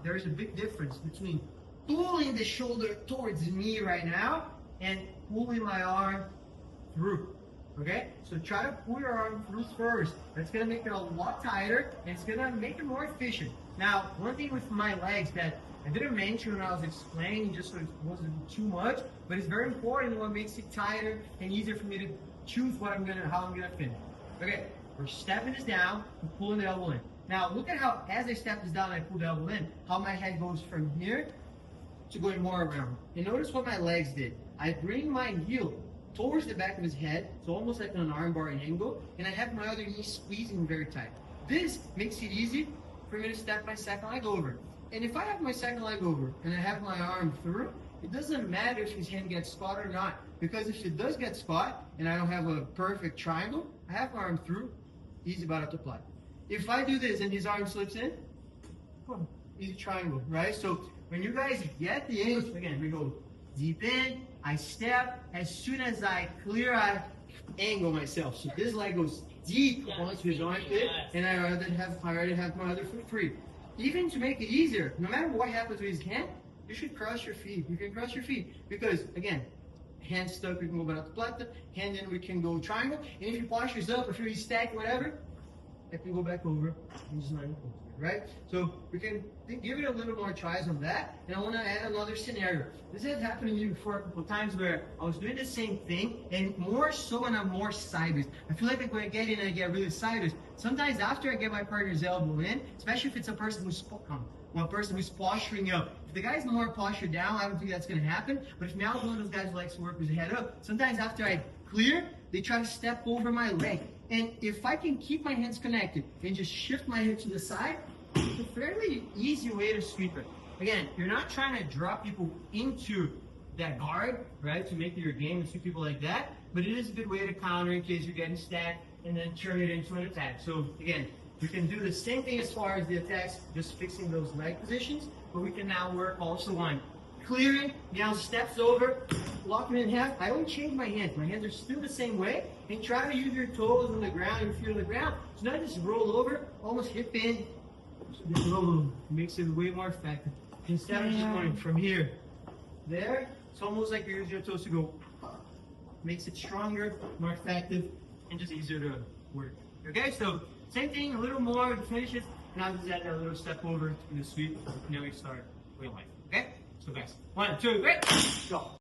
there's a big difference between pulling the shoulder towards me right now and pulling my arm through. Okay? So try to pull your arm through first. That's gonna make it a lot tighter and it's gonna make it more efficient. Now, one thing with my legs that I didn't mention when I was explaining, just so it wasn't too much, but it's very important what makes it tighter and easier for me to choose how I'm gonna finish. Okay, we're stepping this down and pulling the elbow in. Now look at how, as I step this down and I pull the elbow in, how my head goes from here to going more around. And notice what my legs did. I bring my heel towards the back of his head, so almost like an armbar angle, and I have my other knee squeezing very tight. This makes it easy for me to step my second leg over. And if I have my second leg over and I have my arm through, it doesn't matter if his hand gets caught or not, because if it does get caught and I don't have a perfect triangle, I have my arm through, easy butterfly. If I do this and his arm slips in, boom, easy triangle, right? So when you guys get the angle, again, we go deep in, I step, as soon as I clear, I angle myself. So this leg goes deep onto his armpit, and I already have my other foot free. Even to make it easier, no matter what happens with his hand, you should cross your feet. You can cross your feet because, again, hand stuck, we can go back to plata, hand in, we can go triangle, and if your posture's up, if you're stacked, whatever, I can go back over and just let it go, right? So we can give it a little more tries on that, and I want to add another scenario. This has happened to me before a couple of times where I was doing the same thing, and more so when I'm more sideways. I feel like when I get in, I get really sideways. Sometimes after I get my partner's elbow in, especially if it's a person who's posturing up. If the guy's more postured down, I don't think that's going to happen. But if Mal's one of those guys who likes to work with his head up, sometimes after I clear, they try to step over my leg. And if I can keep my hands connected and just shift my head to the side, it's a fairly easy way to sweep it. Again, you're not trying to drop people into that guard, right, to make your game and sweep people like that, but it is a good way to counter in case you're getting stacked and then turn it into an attack. So again, we can do the same thing as far as the attacks, just fixing those leg positions, but we can now work also on clearing, now steps over, locking in half. I don't change my hands. My hands are still the same way. And try to use your toes on the ground, your feet on the ground. So not just roll over, almost hip in. So just roll over. Makes it way more effective. Instead of just going from here, there, it's almost like you're using your toes to go. Makes it stronger, more effective, and just easier to work. Okay, so same thing, a little more to finish it. Now just add that little step over in the sweep. Now we start real life. Okay? So guys, 1, 2, 3, go.